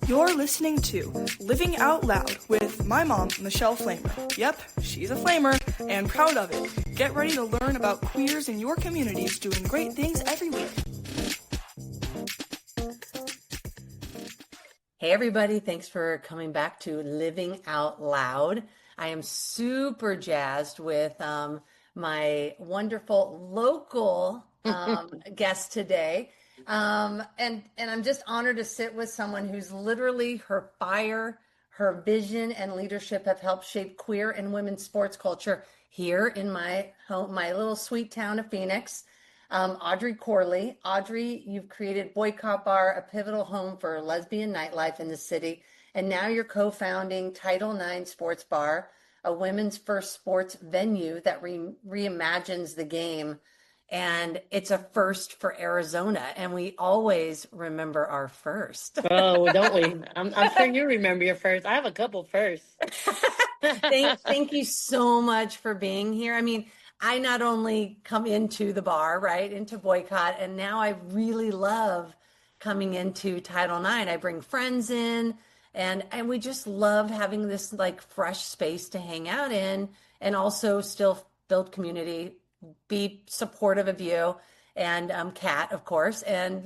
You're listening to Living Out Loud with my mom, Michelle Flamer. Yep, she's a flamer and proud of it. Get ready to learn about queers in your communities doing great things every week. Hey everybody, thanks for coming back to Living Out Loud. I am super jazzed with my wonderful local guest today. And I'm just honored to sit with someone who's literally her fire, her vision and leadership have helped shape queer and women's sports culture here in my home, my little sweet town of Phoenix. Audrey Corley. Audrey, you've created Boycott Bar, a pivotal home for lesbian nightlife in the city. And now you're co-founding Title IX Sports Bar, a women's first sports venue that reimagines the game. And it's a first for Arizona. And we always remember our first. Oh, don't we? I'm sure you remember your first. I have a couple firsts. Thank you so much for being here. I mean, I not only come into the bar, right, into Boycott, and now I really love coming into Title IX. I bring friends in, and we just love having this like fresh space to hang out in, and also still build community, be supportive of you, and Kat, of course, and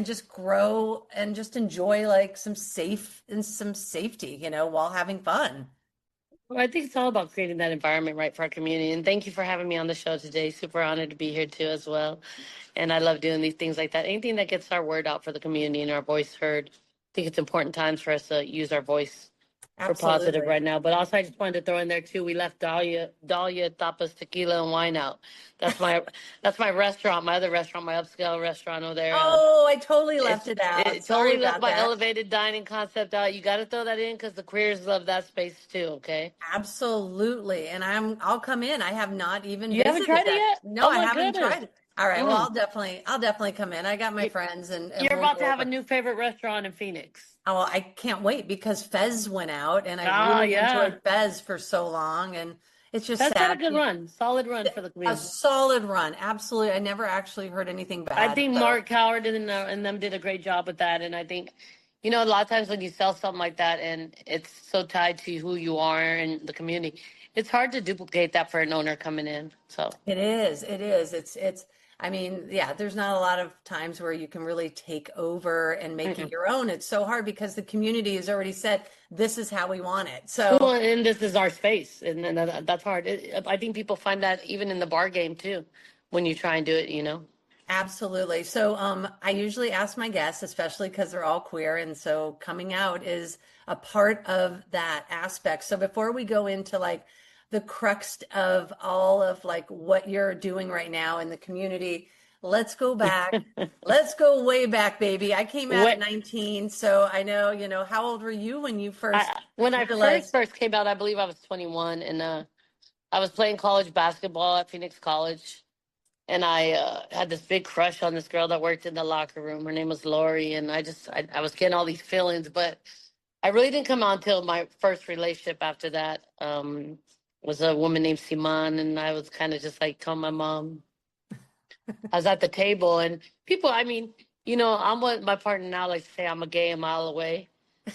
just grow and just enjoy like some safety, while having fun. Well, I think it's all about creating that environment, right, for our community. And thank you for having me on the show today. Super honored to be here too, as well. And I love doing these things like that. Anything that gets our word out for the community and our voice heard. I think it's important times for us to use our voice for positive right now. But also, I just wanted to throw in there too. We left Dahlia Tapas Tequila and Wine out. That's my restaurant, my other restaurant, my upscale restaurant over there. Oh, I totally left it out. It totally left my elevated dining concept out. You got to throw that in because the queers love that space too. Okay. Absolutely, and I'll come in. I have not even. You haven't tried it yet? No, I haven't tried it. All right. Well, I'll definitely come in. I got my friends, and you're about to have a new favorite restaurant in Phoenix. Oh, well, I can't wait because Fez went out, and I really enjoyed Fez for so long, and it's just That's sad. not a good run, solid run for the community. A solid run, absolutely. I never actually heard anything bad. I think Mark Coward and them did a great job with that, and I think, a lot of times when you sell something like that, and it's so tied to who you are and the community, it's hard to duplicate that for an owner coming in. So it is. It's. I mean, yeah, there's not a lot of times where you can really take over and make it your own. It's so hard because the community has already said, this is how we want it. So, well, and this is our space. And that's hard. I think people find that even in the bar game too, when you try and do it, Absolutely. So I usually ask my guests, especially because they're all queer. And so coming out is a part of that aspect. So before we go into like the crux of all of like what you're doing right now in the community, let's go back. Let's go way back, baby. I came out at 19, so I know, how old were you when you first when I first came out? I believe I was 21, and I was playing college basketball at Phoenix College, and I had this big crush on this girl that worked in the locker room. Her name was Lori, and I was getting all these feelings, but I really didn't come out until my first relationship after that. Was a woman named Simon, and I was kind of just like telling my mom. I was at the table, and people, I'm what my partner now likes to say, I'm a gay a mile away.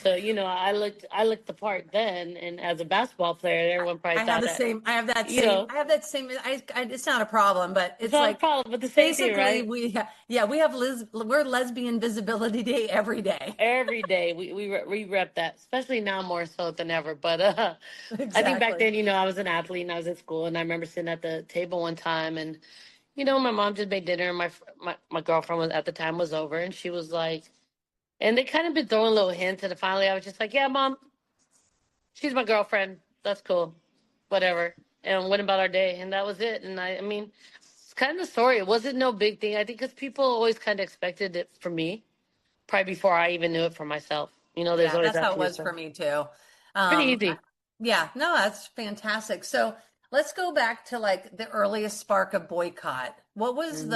So, I looked the part then, and as a basketball player, everyone probably thought that. I have that same, it's not a problem, but it's not like, a problem, but the same basically thing, right? we're Lesbian Visibility Day every day. Every day, we rep that, especially now more so than ever. But Exactly. I think back then, I was an athlete and I was in school, and I remember sitting at the table one time, and my mom just made dinner, and my girlfriend at the time was over, and she was like, and they kind of been throwing little hints, and finally I was just like, yeah, Mom, she's my girlfriend. That's cool. Whatever. And went about our day, and that was it. And I mean, it's kind of the story. It wasn't no big thing, I think, because people always kind of expected it from me, probably before I even knew it for myself. There's always that's how it was for me too. Pretty easy. No, that's fantastic. So let's go back to like the earliest spark of Boycott. What was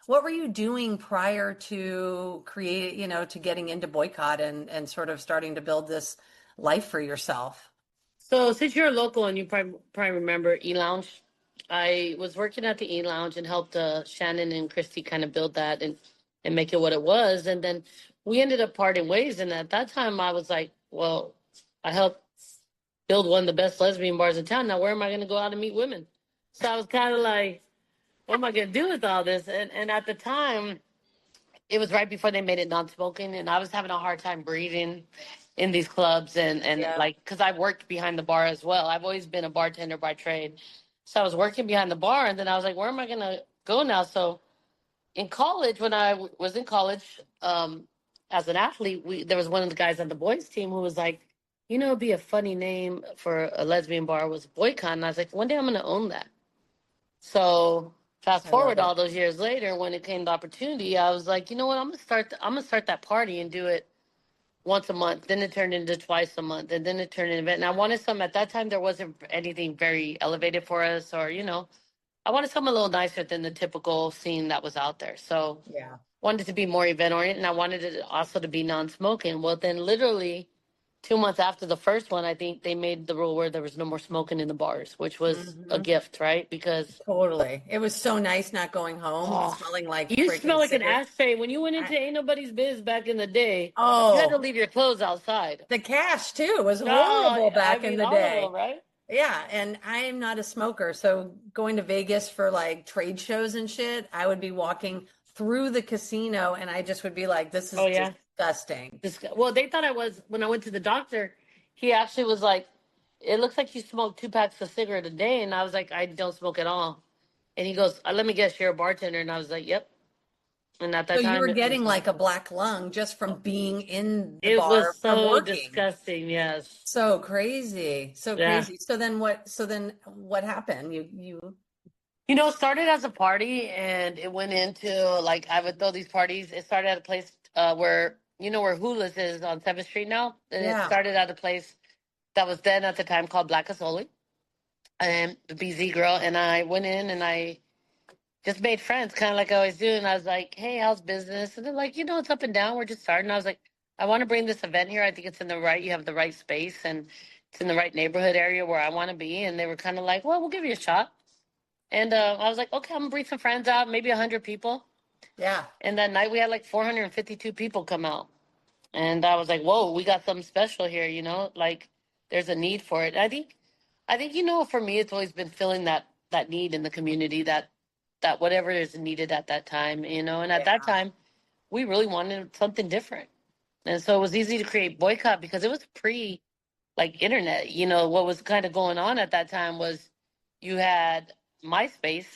what were you doing prior to to getting into Boycott and sort of starting to build this life for yourself? So since you're local and you probably remember E-Lounge, I was working at the E-Lounge and helped Shannon and Christy kind of build that and make it what it was. And then we ended up parting ways. And at that time, I was like, well, I helped build one of the best lesbian bars in town. Now, where am I going to go out and meet women? So I was kind of like, what am I going to do with all this? And at the time, it was right before they made it non-smoking, and I was having a hard time breathing in these clubs, and Yeah. like, because I worked behind the bar as well. I've always been a bartender by trade, so I was working behind the bar, and then I was like, where am I gonna go now? So in college, when I was in college, as an athlete, there was one of the guys on the boys team who was like, it'd be a funny name for a lesbian bar was Boycott, and I was like, one day I'm gonna own that. So fast I love forward it. all those years later, when it came to opportunity, I was like, you know what, I'm gonna start that party and do it once a month. Then it turned into twice a month, and then it turned into an event. And I wanted some at that time. There wasn't anything very elevated for us, or I wanted something a little nicer than the typical scene that was out there. So Yeah. wanted to be more event oriented, and I wanted it also to be non-smoking. Well, then literally 2 months after the first one, I think they made the rule where there was no more smoking in the bars, which was a Hmm. gift, right? Because Totally. It was so nice not going home, oh, smelling like you smell freaking like an cigarette. ashtray. When you went I, into Ain't Nobody's Biz back in the day, you had to oh, leave your clothes outside. the cash too was No, horrible I back in mean, the all of them, day. right? Yeah, and I am not a smoker, so going to Vegas for like trade shows and shit, I would be walking through the casino and I just would be like, this is Oh, yeah. disgusting. Well, they thought I was, when I went to the doctor, he actually was like, it looks like you smoke 2 packs of cigarette a day. And I was like, I don't smoke at all. And he goes, let me guess, you're a bartender. And I was like, yep. And at So that you time, were it was getting like a black lung just from being in the it was bar from so working. disgusting. Yes. So crazy. So Yeah. crazy. So then what happened? You It started as a party and it went into like I would throw these parties. It started at a place where where Hula's is on 7th Street now. And it yeah. started at a place that was then at the time called Black Asoli. And the BZ girl and I went in and I just made friends, kind of like I always do. And I was like, hey, how's business? And they're like, it's up and down. We're just starting. I was like, I want to bring this event here. I think it's you have the right space and it's in the right neighborhood area where I want to be. And they were kind of like, well, we'll give you a shot. And I was like, okay, I'm gonna bring some friends out, maybe 100 people. Yeah. And that night we had like 452 people come out. And I was like, whoa, we got something special here, like there's a need for it. I think, for me, it's always been filling that need in the community, that whatever is needed at that time, and at that Yeah. time, we really wanted something different. And so it was easy to create Boycott because it was pre like internet. What was kind of going on at that time was you had MySpace,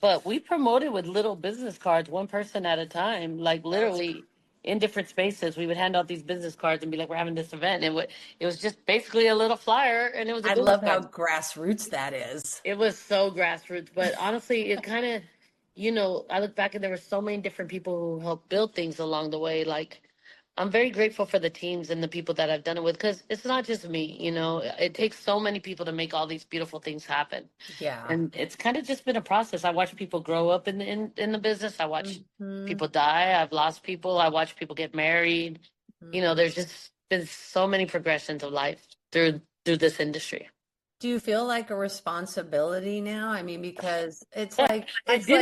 but we promoted with little business cards, one person at a time, like That's literally in different spaces. We would hand out these business cards and be like, "We're having this event," and it was just basically a little flyer, and it was a I business love how card. grassroots that is. It was so grassroots, but honestly, it kind of, I look back and there were so many different people who helped build things along the way. Like, I'm very grateful for the teams and the people that I've done it with because it's not just me, it takes so many people to make all these beautiful things happen. Yeah. And it's kind of just been a process. I watch people grow up in the business. I watch Hmm. people die. I've lost people. I watch people get married. Hmm. There's just been so many progressions of life through this industry. Do you feel like a responsibility now? I mean, because I it's did like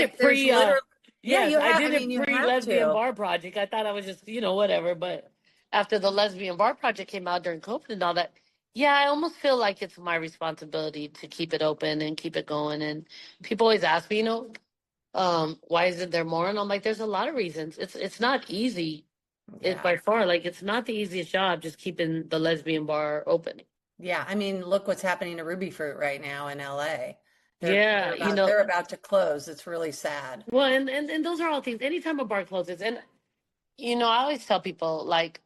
it there's pre literally yeah, yes, you I have I did mean it you pre have lesbian to. bar project. I thought I was just, whatever. But after the lesbian bar project came out during COVID and all that, yeah, I almost feel like it's my responsibility to keep it open and keep it going. And people always ask me, why isn't there more? And I'm like, there's a lot of reasons. It's not easy. It Yeah. by far, like it's not the easiest job just keeping the lesbian bar open. Yeah. I mean, look what's happening to Ruby Fruit right now in LA. Yeah, They're about to close. It's really sad. well, and those are all things. Anytime a bar closes, and I always tell people like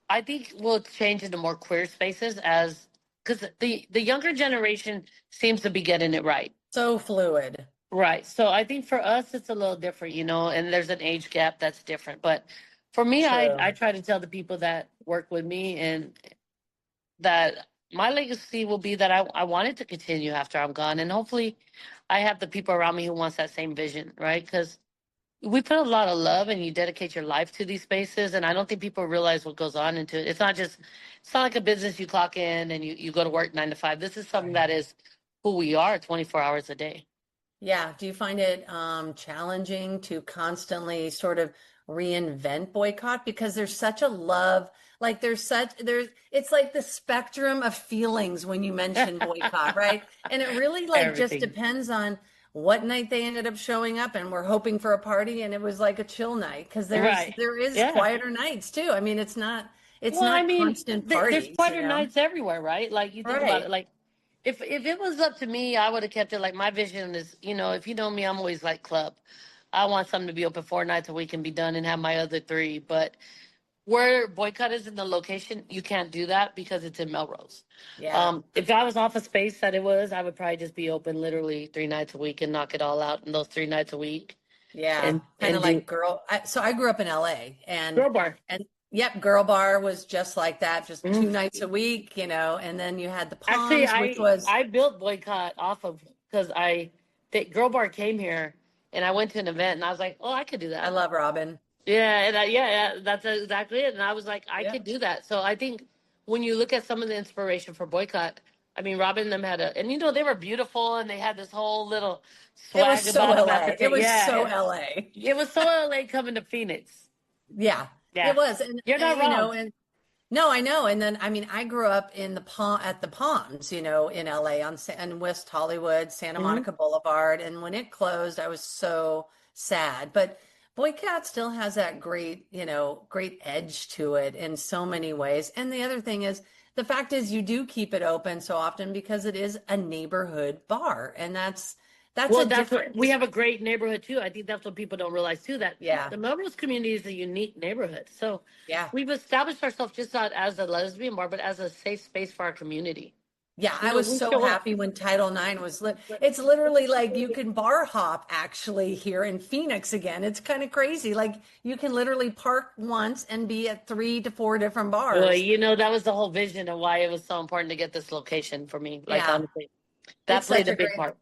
I think we'll change into more queer spaces as because the younger generation seems to be getting it right. So fluid. Right. So I think for us it's a little different, and there's an age gap that's different. But for me, I True. try to tell the people that work with me and that my legacy will be that I want it to continue after I'm gone. And hopefully I have the people around me who wants that same vision, right? Because we put a lot of love and you dedicate your life to these spaces. And I don't think people realize what goes on into it. It's not like a business you clock in and you go to work 9 to 5. This is something Right. that is who we are 24 hours a day. Yeah. Do you find it challenging to constantly sort of reinvent boycott because there's such a love, like it's like the spectrum of feelings when you mention boycott, right? And it really like just Everything. depends on what night they ended up showing up, and we're hoping for a party and it was like a chill night because Right. there is Yeah. quieter nights too. I mean, it's Well, I not mean, constant there's parties, quieter nights everywhere, right? Like you think about it, Right. like if it was up to me, I would have kept it like my vision is, if you know me, I'm always like club. I want something to be open 4 nights a week and be done and have my other three. But where Boycott is in the location, you can't do that because it's in Melrose. Yeah. If I was off a space that it was, I would probably just be open literally 3 nights a week and knock it all out in those 3 nights a week Yeah, and kind of do like so I grew up in LA, girl bar. and yep, Girl Bar was just like that, just Mhm. 2 nights a week, and then you had the Actually, Palms, which was, I built Boycott off of because the girl bar came here and I went to an event and I was like, oh, I could do I that. love Robin. Yeah, and yeah, that's exactly it. And I was like, I Yeah. could do that. So I think when you look at some of the inspiration for Boycott, I mean, Robin and them had and they were beautiful and they had this whole little It was swag so about them at the LA. It time. was Yeah, so LA. it was so LA coming to Phoenix. Yeah, it Yeah, was. you're And not wrong. and no, I know. And then, I mean, I grew up in the at the Palms, in LA in West Hollywood, Santa Hmm. Monica Boulevard. And when it closed, I was so sad. But Boycott still has that great edge to it in so many ways. And the other thing is, the fact is you do keep it open so often because it is a neighborhood bar. And that's Well, a that's what we difference. have a great neighborhood too. I think that's what people don't realize too, that Yeah. the Melrose community is a unique neighborhood. So Yeah. we've established ourselves just not as a lesbian bar, but as a safe space for our community. Yeah, I was We so show up. happy when Title IX was lit. It's literally like you can bar hop actually here in Phoenix again. It's kind of crazy. Like you can literally park once and be at 3 to 4 different Well, bars. that was the whole vision of why it was so important to get this location for me. Like Yeah, honestly, that it's played such a a big great, part.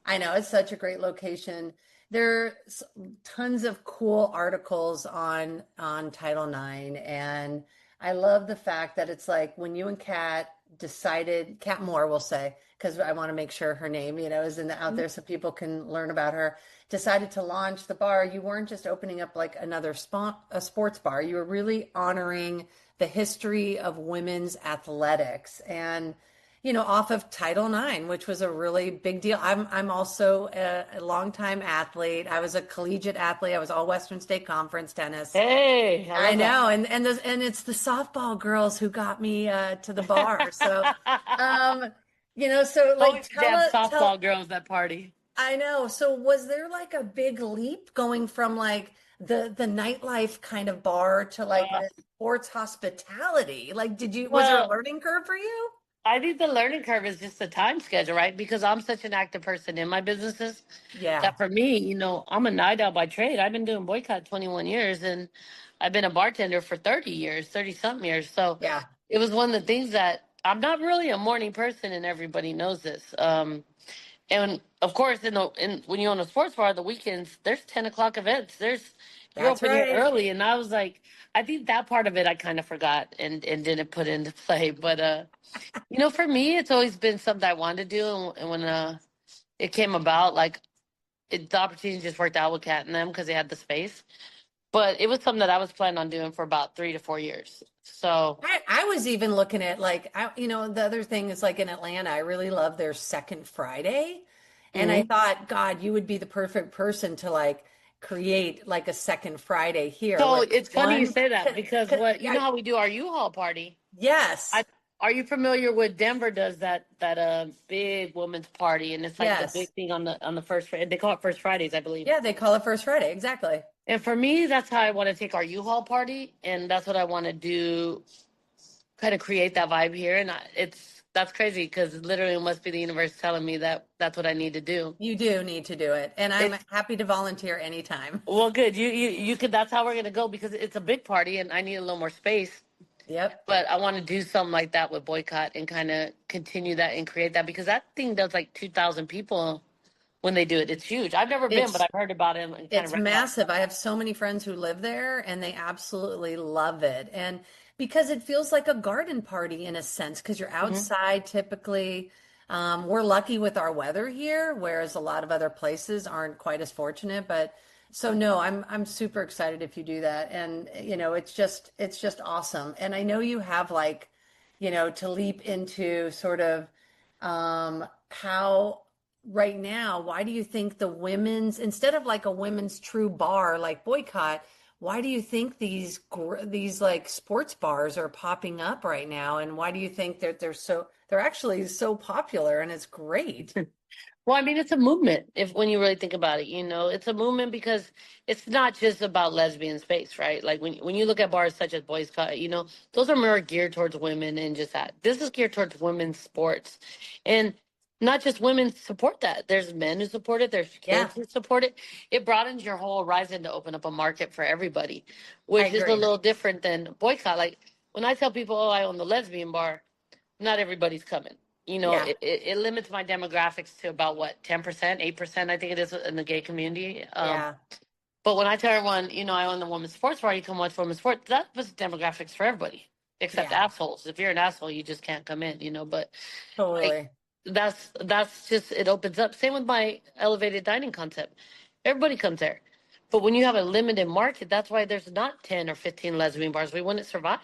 I know it's such a great location. There's tons of cool articles on Title IX, and I love the fact that it's like when you and Kat decided, Kat Moore, will say, because I want to make sure her name, is out there so people can learn about her. Decided to launch the bar. You weren't just opening up like another a sports bar. You were really honoring the history of women's athletics and off of Title IX, which was a really big deal. I'm also a longtime athlete. I was a collegiate athlete. I was all Western State Conference tennis. Hey, I I love that. know, and it's the softball girls who got me to the bar. So, um, so like Always damn tell. softball girls that party. I know. So was there like a big leap going from like the nightlife kind of bar to like Uh, the sports hospitality? Like, was there a well, learning curve for you? I think the learning curve is just the time schedule, right? Because I'm such an active person in my businesses Yeah, that for me, I'm a night owl by trade. I've been doing Boycott 21 years and I've been a bartender for 30 years, 30 something years. So yeah. it was one of the things that I'm not really a morning person and everybody knows this. And of course, when you own a sports bar, the weekends, there's 10 o'clock events. You're That's open here right. early. And I was like, I think that part of it I kind of forgot and didn't put into play. But, for me, it's always been something I wanted to do. And when it came about, like the opportunity just worked out with Kat and them because they had the space. But it was something that I was planning on doing for about 3 to 4 years. So, I was even looking at like the other thing is like in Atlanta, I really love their second Friday. And I mhm. thought, God, you would be the perfect person to like create like a second Friday here So where it's funny you one, say that because you know how we do our U-Haul party. I yes, Are you familiar with Denver does that big women's party and it's like the big yes. thing on the first Friday. They call it First Fridays, I believe. Yeah, they call it First Friday. Exactly. And for me, that's how I want to take our U-Haul party, and that's what I want to do, kind of create that vibe here. And that's crazy because literally it must be the universe telling me that that's what I need to do. You do need to do it. And I'm It's happy to volunteer anytime. well, good. You could. That's how we're gonna go because it's a big party and I need a little more space. Yep. But I want to do something like that with Boycott and kind of continue that and create that because that thing does like 2,000 people when they do it. It's huge. I've never been, but It's I've heard about it and kind of It's read about it. massive. I have so many friends who live there and they absolutely love it. And because it feels like a garden party in a sense, because you're Hmm. outside typically. We're lucky with our weather here, whereas a lot of other places aren't quite as fortunate. But So no, I'm super excited if you do that. And it's just awesome. And I know you have like, to leap into sort of how right now, why do you think the women's instead of like a women's true bar like Boycott, why do you think these like sports bars are popping up right now? And why do you think that they're actually so popular and it's great? Well, I mean, it's a movement if when you really think about it, it's a movement because it's not just about lesbian space, right? Like when you look at bars such as Boys Cut, those are more geared towards women and just that. This is geared towards women's sports. And not just women support that. There's men who support it, there's Yeah, kids who support it. It broadens your whole horizon to open up a market for everybody, I which is a agree. little different than boycott. Like when I tell people, oh, I own the lesbian bar, not everybody's coming. Yeah, It limits my demographics to about what, 10%, 8%, I think it is in the gay community. yeah, But when I tell everyone, I own the women's sports bar, you come watch women's sports, that was demographics for everybody, except yeah, assholes. If you're an asshole, you just can't come in. But like totally. that's just it opens up. Same with my elevated dining concept. Everybody comes there. But when you have a limited market, that's why there's not 10 or 15 lesbian bars. We wouldn't survive.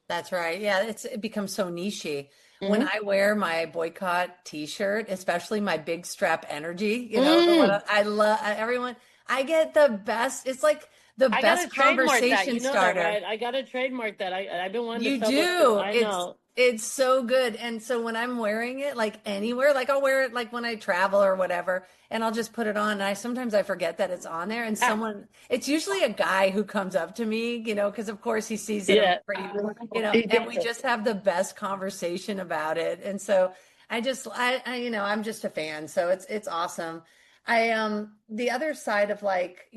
That's right. Yeah, it becomes so nichey. When Hmm. I wear my boycott t-shirt, especially my big strap energy, the one Mm. I love everyone, I get the best. It's like the I gotta best trademark that. You conversation know that, starter. right? I gotta trademark that. I've been wanting to You sell those too. do. I It's know. it's so good. And so when I'm wearing it like anywhere, like I'll wear it like when I travel or whatever, and I'll just put it on. And I sometimes I forget that it's on there. And Ah, it's usually a guy who comes up to me, because of course he sees that I'm yeah. pretty, You and get we it. just have the best conversation about it. And so I'm just a fan. So it's awesome. The other side of like,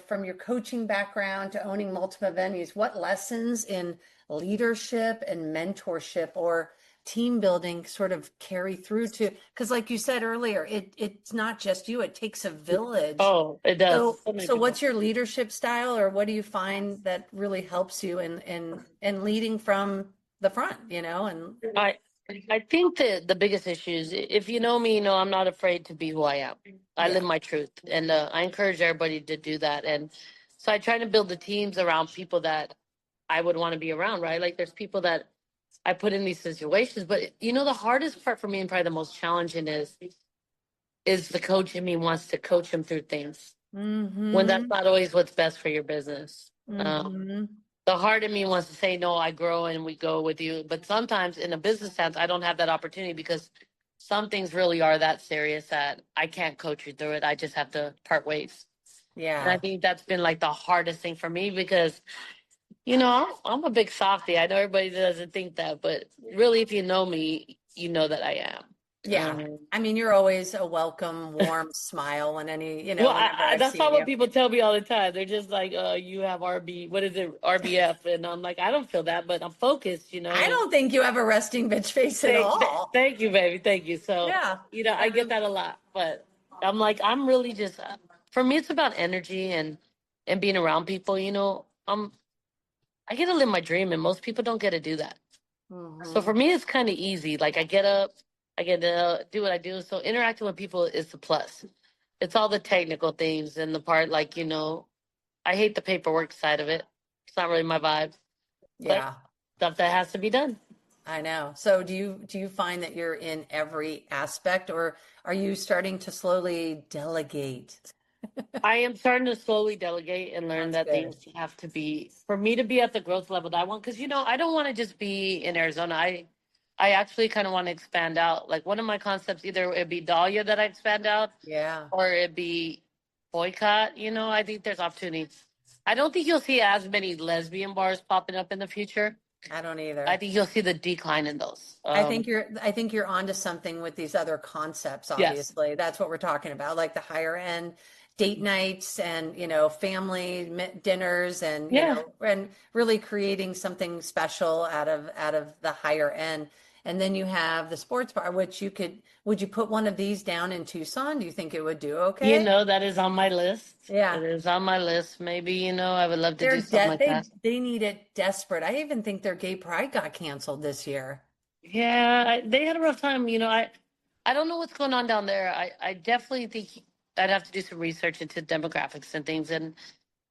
from your coaching background to owning multiple venues, what lessons in leadership and mentorship or team building sort of carry through to, because like you said earlier, it's not just you, it takes a village. Oh, it does. So many So people. what's your leadership style, or what do you find that really helps you in leading from the front, and I I think that the biggest issue is if you know me, I'm not afraid to be who I am. I live yeah, my truth, and I encourage everybody to do that. And so I try to build the teams around people that I would want to be around, right? Like there's people that I put in these situations, but the hardest part for me and probably the most challenging is the coach in me wants to coach him through things when that's mm-hmm, not always what's best for your business. mm-hmm, The heart in me wants to say, no, I grow and we go with you. But sometimes in a business sense, I don't have that opportunity because some things really are that serious that I can't coach you through it. I just have to part ways. And I yeah. think that's been like the hardest thing for me because, I'm a big softie. I know everybody doesn't think that, but really, if you know me, you know that I am. Yeah. I mean, you're always a welcome, warm smile when Well, whenever I've that's not seen what you. people tell me all the time. They're just like, you have what is it, RBF? And I'm like, I don't feel that, but I'm focused, I and don't think you have a resting bitch face at all. thank you, baby. Thank you. So, Yeah. I get that a lot, but I'm like, I'm really just, for me, it's about energy and being around people, I get to live my dream and most people don't get to do that. So Hmm. for me, it's kind of easy. Like I get up, I get to do what I do. So interacting with people is the plus. It's all the technical things and the part like, I hate the paperwork side of it. It's not really my vibe, but Yeah, stuff that has to be done. I know. So do you find that you're in every aspect, or are you starting to slowly delegate? I am starting to slowly delegate and learn That's that good. things have to be for me to be at the growth level that I want. Because I don't want to just be in Arizona. I actually kind of want to expand out. Like one of my concepts, either it'd be Dahlia that I expand out, Yeah, or it'd be Boycott. I think there's opportunities. I don't think you'll see as many lesbian bars popping up in the future. I don't I either. think you'll see the decline in those. I think you're onto something with these other concepts, Yes. obviously. That's what we're talking about, like the higher end date nights and, family dinners and, Yeah. and really creating something special out of the higher end. And then you have the sports bar, which would you put one of these down in Tucson? Do you think it would do okay? That is on my list. Yeah. It is on my list. Maybe, I would love to do They're something dead. like that. They need it desperate. I even think their gay pride got canceled this year. Yeah, they had a rough time. I don't know what's going on down there. I definitely think I'd have to do some research into demographics and things. And,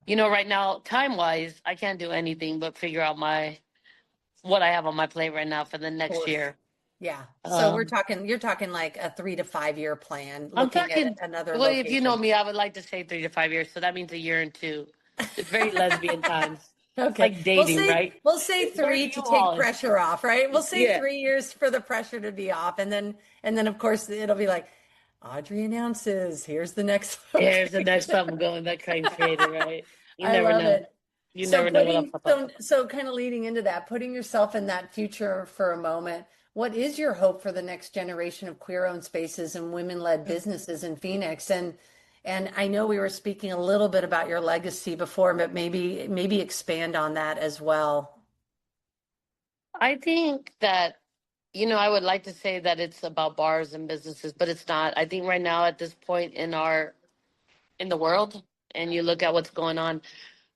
you know, right now, time-wise, I can't do anything but figure out what I have on my plate right now for the Of next course. year. Yeah. So you're talking like a 3 to 5 year plan, I'm looking at talking, another well, if you know location. me, I would like to say 3 to 5 years. So that means a year and two. It's very lesbian times. Okay. Like dating, right? We'll say It's very three to take U-Haul. pressure off, right? We'll say Yeah. 3 years for the pressure to be off. And then of course it'll be like, Audrey announces, here's the next Here's the next location. something going that crane created, right? You I never love know. it. You So never know what'll putting pop up. so kind of leading into that, putting yourself in that future for a moment, what is your hope for the next generation of queer-owned spaces and women-led businesses in Phoenix? And I know we were speaking a little bit about your legacy before, but maybe expand on that as well. I think that, you know, I would like to say that it's about bars and businesses, but it's not. I think right now at this point in the world, and you look at what's going on,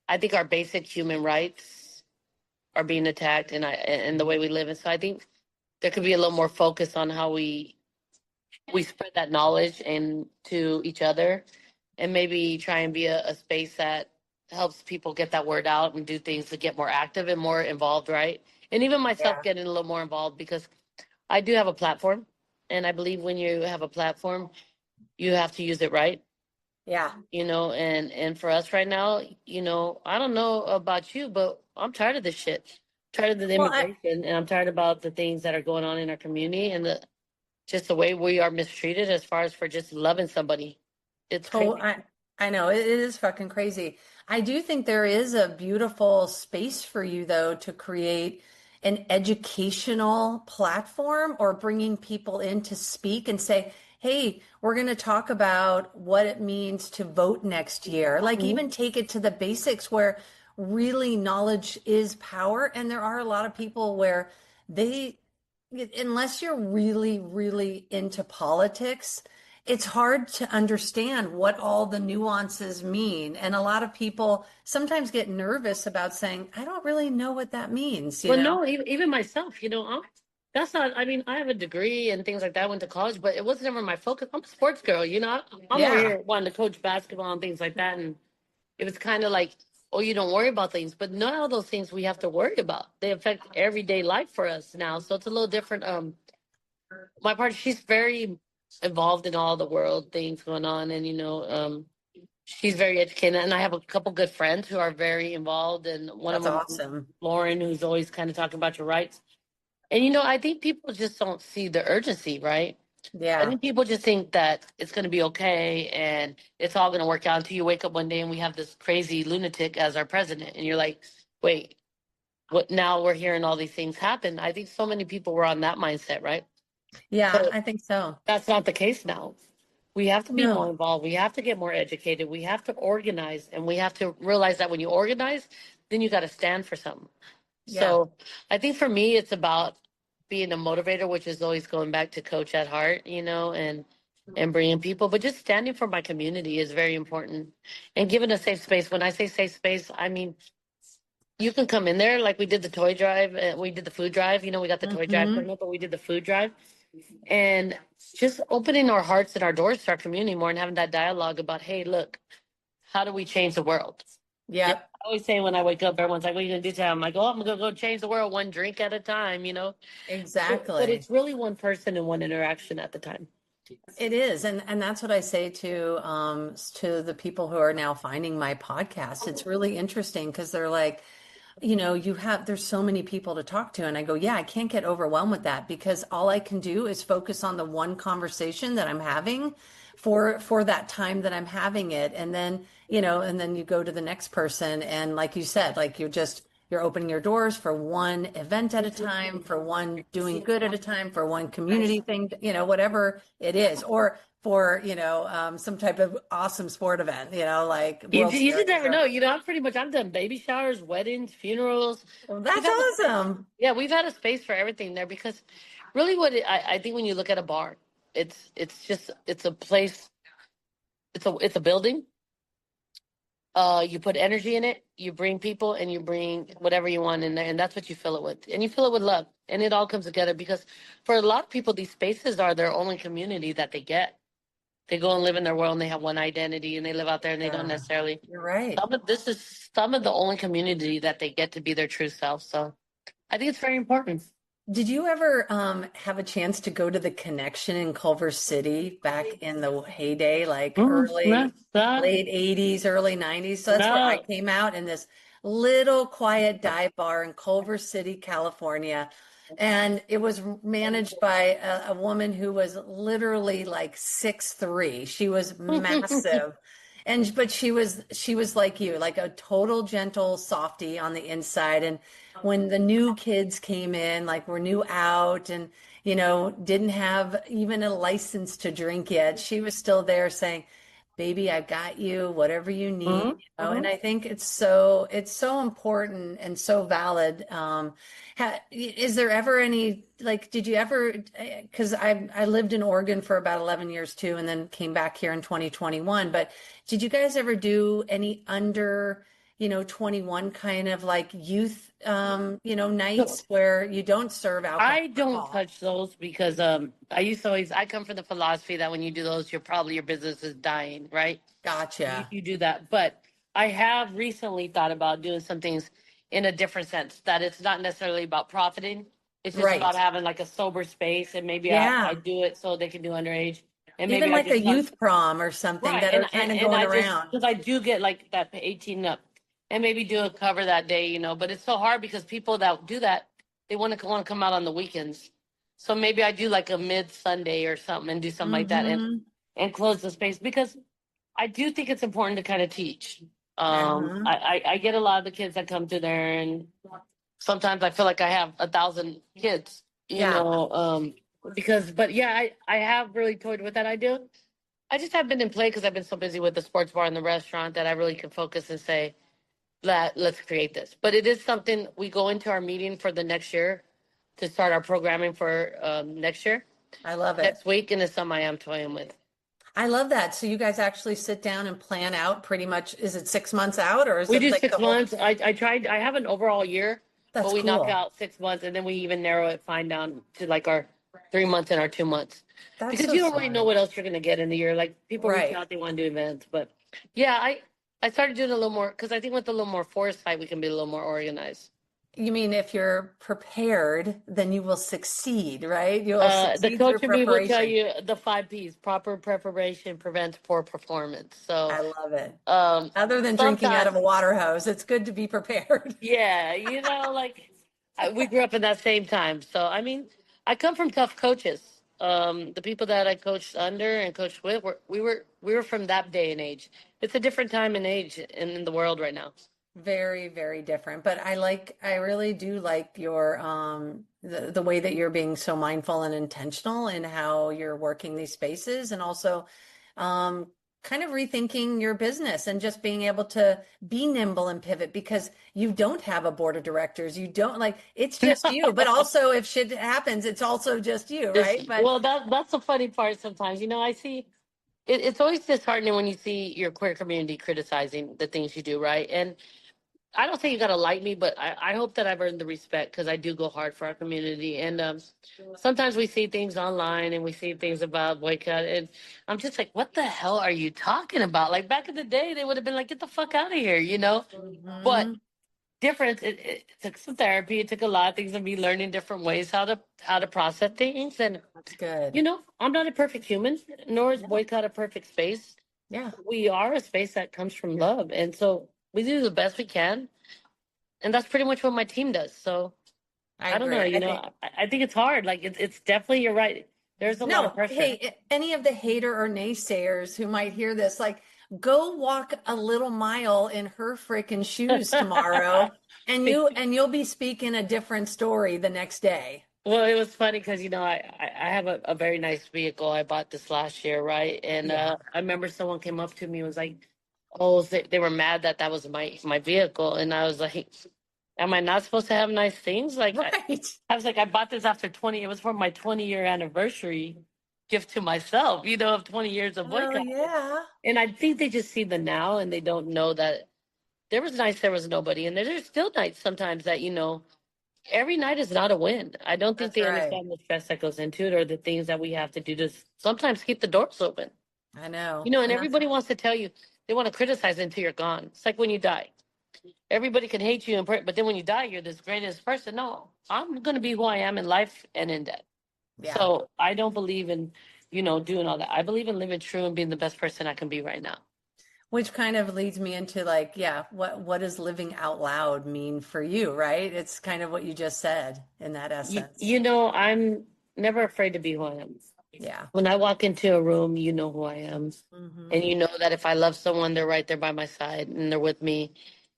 I think our basic human rights are being attacked and the way we live. And so I think there could be a little more focus on how we spread that knowledge and to each other, and maybe try and be a space that helps people get that word out and do things to get more active and more involved, right? And even myself Yeah. getting a little more involved because I do have a platform, and I believe when you have a platform, you have to use it right. Yeah. You know, and for us right now, you know, I don't know about you, but I'm tired of this shit. Tired of the Well, immigration, and I'm tired about the things that are going on in our community and just the way we are mistreated as far as for just loving somebody. It's oh, crazy. I know it is fucking crazy. I do think there is a beautiful space for you though to create an educational platform or bringing people in to speak and say, "Hey, we're going to talk about what it means to vote next year." Like Mhm. even take it to the basics where really knowledge is power, and there are a lot of people where they unless you're really, really into politics, it's hard to understand what all the nuances mean. And a lot of people sometimes get nervous about saying, I don't really know what that means, you Well, know? no, even myself, you know, that's not. I mean, I have a degree and things like that. I went to college, but it was never my focus. I'm a sports girl, you know. I'm over Yeah. here wanting to coach basketball and things like that, and it was kind of like, oh, you don't worry about things, but not all those things we have to worry about. They affect everyday life for us now, so it's a little different. My partner, she's very involved in all the world things going on, and you know, she's very educated, and I have a couple good friends who are very involved, and one of That's them, awesome. Lauren, who's always kind of talking about your rights. And you know, I think people just don't see the urgency, right? I Yeah. think people just think that it's going to be okay and it's all going to work out until you wake up one day and we have this crazy lunatic as our president, and you're like, wait, what? Now we're hearing all these things happen. I think so many people were on that mindset, right? Yeah, But I think so. that's not the case now. We have to be more No. involved. We have to get more educated. We have to organize, and we have to realize that when you organize, then you got to stand for something. Yeah. So I think for me, it's about being a motivator, which is always going back to coach at heart, you know, and bringing people, but just standing for my community is very important and giving a safe space. When I say safe space, I mean, you can come in there like we did the toy drive, we did the food drive, you know, we got the toy drive Hmm. coming up, but we did the food drive, and just opening our hearts and our doors to our community more and having that dialogue about, hey, look, how do we change the world? Yeah, Yep. I always say when I wake up, everyone's like, "What are you gonna do today?" I'm like, "Oh, I'm gonna go change the world one drink at a time," you know. But Exactly. it's really one person and one interaction at the time. It is, and that's what I say to the people who are now finding my podcast. It's really interesting because they're like, there's so many people to talk to, and I go, yeah, I can't get overwhelmed with that because all I can do is focus on the one conversation that I'm having for that time that I'm having it, and then you go to the next person, and like you said, like you're opening your doors for one event at a time, for one doing good at a time, for one community thing, whatever it is, or for some type of awesome sport event, like World You just Series never or know. You know, I've done baby showers, weddings, funerals. well, We've that's had a space. awesome. Yeah, we've had a space for everything there because really, I think when you look at a bar, it's a place. It's a building. You put energy in it, you bring people, and you bring whatever you want in there, and that's what you fill it with, and you fill it with love, and it all comes together because for a lot of people, these spaces are their only community that they get. they go and live in their world and they have one identity and they live out there and they don't necessarily. You're right. This is some of the only community that they get to be their true self. So I think it's very important. Did you ever have a chance to go to the Connection in Culver City back in the heyday, like late 80s, early 90s? So that's where I came out in this little quiet dive bar in Culver City, California. And it was managed by a woman who was literally like 6'3". She was massive. But she was like you, like a total gentle softie on the inside. And when the new kids came in, like were new out and, didn't have even a license to drink yet, she was still there saying, baby, I got you, whatever you need, and I think it's so important and so valid. Is there ever any, like, did you ever, because I lived in Oregon for about 11 years too, and then came back here in 2021, but did you guys ever do any under 21 kind of like youth, nights where you don't serve alcohol? I don't touch those because I come from the philosophy that when you do those, your business is dying, right? Gotcha. You do that. But I have recently thought about doing some things in a different sense, that it's not necessarily about profiting. It's just about having like a sober space, and maybe I do it so they can do underage. And even maybe like a youth prom or something that are kind of going around. Because I do get like that 18 up. And maybe do a cover that day, but it's so hard because people that do that, they want to come out on the weekends. So maybe I do like a mid-Sunday or something and do something like that and close the space, because I do think it's important to kind of teach. I get a lot of the kids that come to there, and sometimes I feel like I have 1,000 kids, but I have really toyed with that idea. I just have been in play because I've been so busy with the sports bar and the restaurant that I really can focus and say, let's create this. But it is something we go into our meeting for the next year to start our programming for next year. I love it. Next week, and it's something I am toying with. I love that. So you guys actually sit down and plan out pretty much, is it 6 months out, or is we it do like 6 months? I have an overall year, but we knock out 6 months, and then we even narrow it fine down to like our 3 months and our 2 months. Because you don't really know what else you're going to get in the year. Like people reach out, they want to do events. But yeah, I started doing a little more because I think with a little more foresight, we can be a little more organized. You mean if you're prepared, then you will succeed, right? You'll the coach in me will tell you the 5 P's: proper preparation prevents poor performance. So I love it. Other than drinking out of a water hose, it's good to be prepared. Yeah, we grew up in that same time. So I mean, I come from tough coaches. The people that I coached under and coached with we were from that day and age. It's a different time and age in the world right now. Very, very different. But I really do like your the way that you're being so mindful and intentional in how you're working these spaces, and also kind of rethinking your business and just being able to be nimble and pivot, because you don't have a board of directors. You don't, like, it's just you, but also if shit happens, it's also just you, right? Well, that's the funny part sometimes. I see it's always disheartening when you see your queer community criticizing the things you do, right? And I don't say you got to like me, but I hope that I've earned the respect because I do go hard for our community. And sometimes we see things online and we see things about Boycott, and I'm just like, what the hell are you talking about? Like back in the day, they would have been like, get the fuck out of here, But difference, it took some therapy. It took a lot of things of me learning different ways how to process things. And that's good. I'm not a perfect human, nor is Boycott a perfect space. Yeah, we are a space that comes from love, and so we do the best we can, and that's pretty much what my team does. So I don't know, I think it's hard. Like it's definitely, you're right. There's a lot of pressure. Hey, any of the hater or naysayers who might hear this, like, go walk a little mile in her freaking shoes tomorrow, and you'll be speaking a different story the next day. Well, it was funny because I have a very nice vehicle. I bought this last year, right? And I remember someone came up to me and was like, oh, they were mad that was my vehicle. And I was like, am I not supposed to have nice things? Like, right. I was like, I bought this after 20. It was for my 20-year anniversary gift to myself, of 20 years of Boycott. Oh, yeah. And I think they just see the now, and they don't know that there was nights there was nobody. And there's still nights sometimes that, every night is not a win. I don't think they understand the stress that goes into it, or the things that we have to do to sometimes keep the doors open. I know. You know, and And that's, everybody wants to tell you, they want to criticize until you're gone. It's like when you die. Everybody can hate you, but then when you die, you're this greatest person. No, I'm going to be who I am in life and in death. yeah. So I don't believe in, doing all that. I believe in living true and being the best person I can be right now. Which kind of leads me into like, yeah, what does living out loud mean for you, right? It's kind of what you just said in that essence. I'm never afraid to be who I am. Yeah. When I walk into a room, you know who I am. Hmm. And you know that if I love someone, they're right there by my side and they're with me.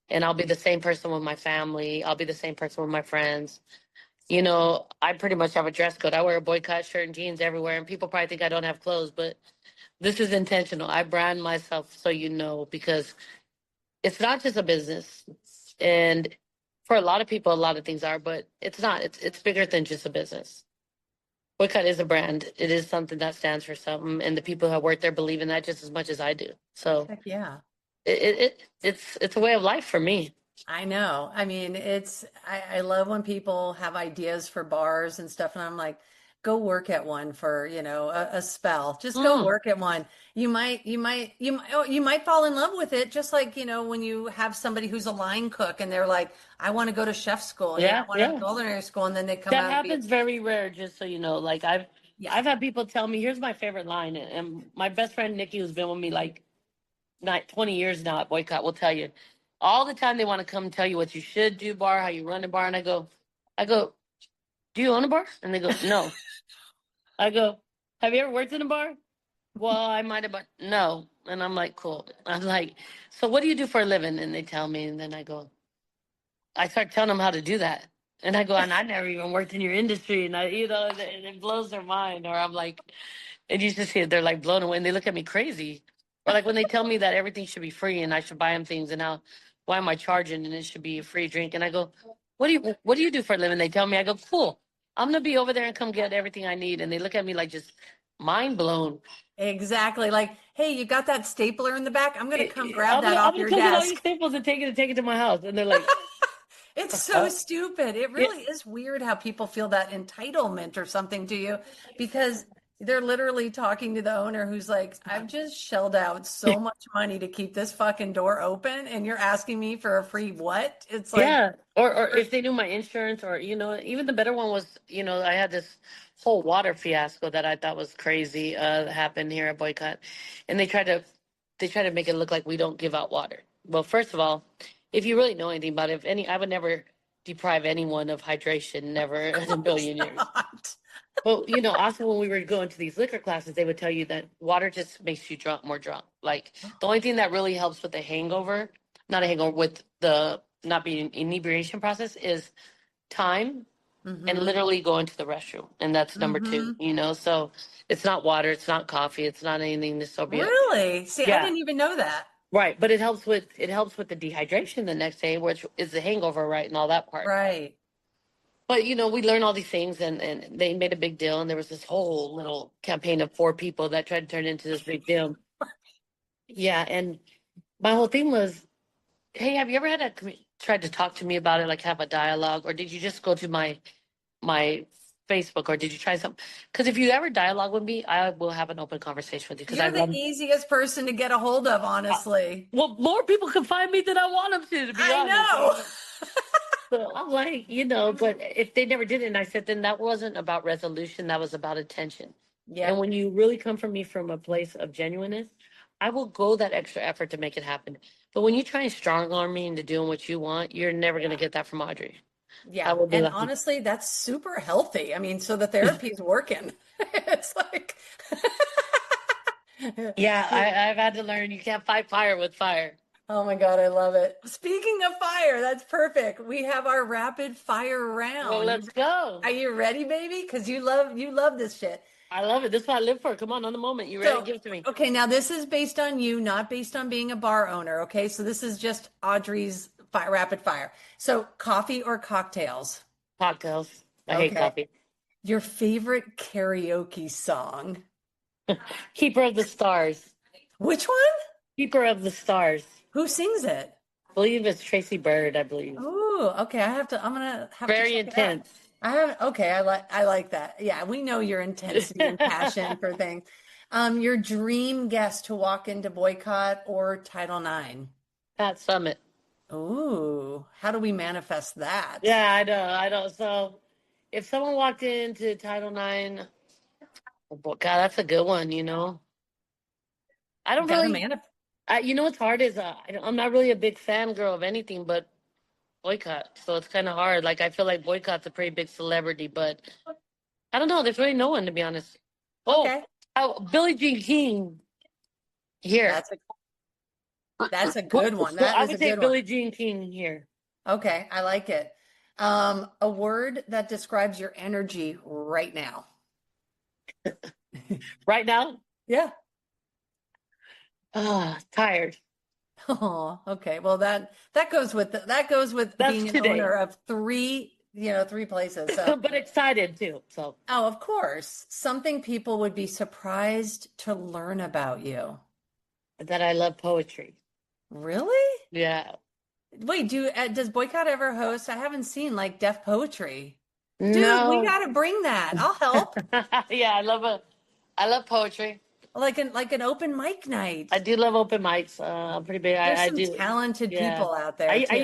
And I'll be the same person with my family. I'll be the same person with my friends. I pretty much have a dress code. I wear a boycott shirt and jeans everywhere, and people probably think I don't have clothes, but this is intentional. I brand myself so because it's not just a business. And for a lot of people, a lot of things are, but it's not. It's bigger than just a business. Boycott is a brand. It is something that stands for something, and the people who work there believe in that just as much as I do. So Heck yeah. it's a way of life for me. I know. I mean, I love when people have ideas for bars and stuff, and I'm like, go work at one for, a spell. Just go Mm, work at one. You might fall in love with it, just like, when you have somebody who's a line cook and they're like, I want to go to chef school, yeah, I want to yeah. culinary school, and then they come That out and be, happens very rare, just so you know. Like yeah. I've had people tell me, here's my favorite line, and my best friend Nikki, who's been with me like not 20 years now at Boycott, will tell you all the time they want to come tell you what you should do, bar, how you run a bar, and I go, do you own a bar? And they go, no. I go, have you ever worked in a bar? Well, I might have, but no. And I'm like, cool. I'm like, so what do you do for a living? And they tell me, and then I start telling them how to do that. And I go, and I never even worked in your industry. And it blows their mind. Or I'm like, and you just see it, they're like blown away and they look at me crazy. Or like when they tell me that everything should be free and I should buy them things and now why am I charging and it should be a free drink? And I go, what do you do for a living? They tell me, I go, cool. I'm gonna be over there and come get everything I need. And they look at me like just mind blown. Exactly. Like, hey, you got that stapler in the back? I'm going to come grab I'm that gonna, I'm off gonna your come get all your desk. staples and take it to my house. And they're like, It's so huh? stupid. It Yeah, really is weird how people feel that entitlement or something to you because they're literally talking to the owner who's like, I've just shelled out so much money to keep this fucking door open and you're asking me for a free what? It's like, yeah. Or if they knew my insurance, or even the better one was, I had this whole water fiasco that I thought was crazy happen here at Boycott, and they try to make it look like we don't give out water. Well, first of all, if you really know anything about it, I would never deprive anyone of hydration, never in a course billion years. not. But also when we were going to these liquor classes, they would tell you that water just makes you more drunk. Like the only thing that really helps with the hangover, not a hangover, with the not being inebriation process is time and Mm-hmm. literally going to the restroom. And that's number two, Mm-hmm. So it's not water, it's not coffee, it's not anything to sober you up. Really? See, I Yeah, didn't even know that. right. But it helps with the dehydration the next day, which is the hangover, right, and all that part. Right. But we learned all these things, and they made a big deal, and there was this whole little campaign of four people that tried to turn it into this big deal. Yeah, and my whole thing was, hey, have you ever tried to talk to me about it, like have a dialogue, or did you just go to my Facebook, or did you try something? Because if you ever dialogue with me, I will have an open conversation with you. Because I You're the love, easiest person to get a hold of, uh, honestly. well, more people can find me than I want them to be I honest. know. So I'm like, but if they never did it, and I said, then that wasn't about resolution, that was about attention. And Yep. when you really come from me from a place of genuineness, I will go that extra effort to make it happen. But when you try and strong arm me into doing what you want, you're never going to get that from Audrey. I Yeah. will do And that. honestly, that's super healthy. I mean, so the therapy is working. It's like, Yeah, I've had to learn you can't fight fire with fire. oh my God, I love it. Speaking of fire, that's perfect. We have our rapid fire Well, round. let's go. Are you ready, baby? Because you love this shit. I love it. This is what I live for. Come on the moment. You ready? So, Give it to me. okay, now this is based on you, not based on being a bar owner. Okay, so this is just Audrey's rapid fire. So, coffee or cocktails? Cocktails. I hate Okay. coffee. Your favorite karaoke song? Keeper of the Stars. Which one? Keeper of the Stars. Who sings it? I believe it's Tracy Bird, I believe. Oh, okay. I'm gonna have to Very check it out. intense. Okay, I like that. Yeah, we know your intensity and passion for things. Your dream guest to walk into Boycott or Title IX? Pat Summit. Ooh, how do we manifest that? Yeah, I know. So if someone walked into Title IX, oh, God, that's a good one, you know. I don't Gotta really, manifest. you know what's hard is I'm not really a big fan girl of anything but Boycott. So it's kind of hard. Like, I feel like Boycott's a pretty big celebrity, but I don't know. There's really no one, to be honest. Oh, Okay, Billie Jean King here. that's a good one. So That I is a would say good one. Billie Jean King here. Okay, I like it. A word that describes your energy right now. Right now, Yeah. tired. Oh, okay. Well, that goes with That's being an owner today. of three places. So, But excited too. So oh, of course, something people would be surprised to learn about you. that I love poetry. Really? Yeah. Wait, does Boycott ever host? I haven't seen like deaf poetry. Dude, we No. got to bring that. I'll help. Yeah, I love poetry. Like an open mic night. I do love open mics. I'm pretty big. There's I some do. talented Yeah. people out there I too.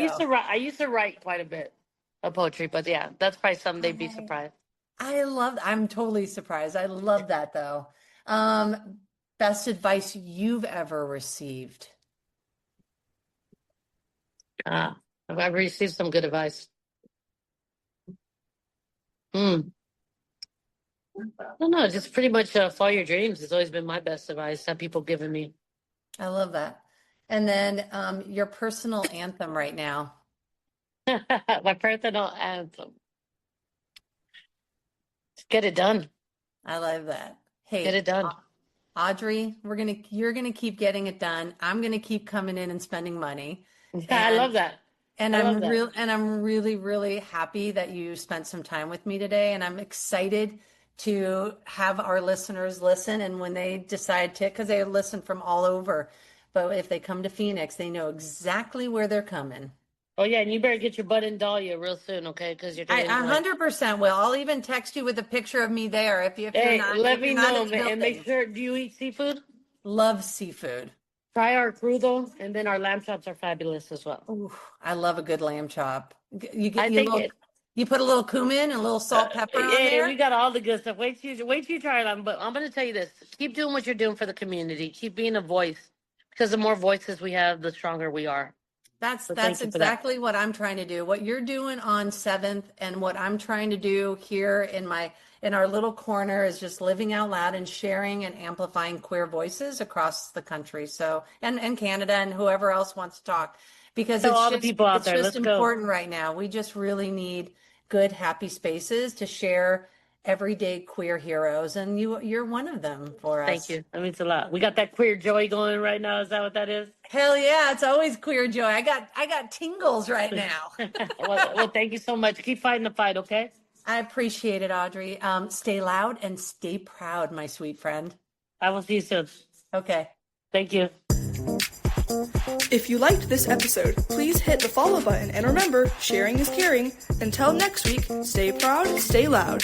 used to write quite a bit of poetry, but yeah, that's probably something they'd be I surprised. I'm totally surprised. I love that though. Best advice you've ever received. Uh, I've received some good advice. Hmm. I don't know, just pretty much follow your dreams has always been my best advice that people given me. I love that. And then your personal anthem right now. My personal anthem. Just get it done. I love that. Get Hey, it done. Audrey, you're gonna keep getting it done. I'm gonna keep coming in and spending money. Yeah, I And love that. and I love that. I'm really, really happy that you spent some time with me today. And I'm excited to have our listeners listen. And when they decide to, because they listen from all over, but if they come to Phoenix, they know exactly where they're coming. Oh yeah, and you better get your butt in Dahlia real soon, okay? Because you're I getting 100% will. I'll even text you with a picture of me there if you're Hey, not let if you're me not know, in the man, and make building. sure. Do you eat seafood? Love seafood. Try our crudo, and then our lamb chops are fabulous as well. Ooh, I love a good lamb chop. You I get think it. you put a little cumin and a little salt, pepper on Hey, we there. got all the good stuff. Wait till you try it. But I'm gonna tell you this: keep doing what you're doing for the community. Keep being a voice, because the more voices we have, the stronger we are. So That's thank you for that. exactly what I'm trying to do. What you're doing on 7th and what I'm trying to do here in our little corner is just living out loud and sharing and amplifying queer voices across the country. So and Canada and whoever else wants to talk because Tell all the people out it's there, just let's go. important right now. We just really need good, happy spaces to share everyday queer heroes, and you're one of them for Thank us. you. That means a lot. We got that queer joy going right now. Is that what that is? Hell yeah, it's always queer joy. I got tingles right now. Well, thank you so much. Keep fighting the fight, okay? I appreciate it, Audrey. Stay loud and stay proud, my sweet friend. I will see you soon. Okay. Thank you. If you liked this episode, please hit the follow button and remember, sharing is caring. Until next week, stay proud, stay loud.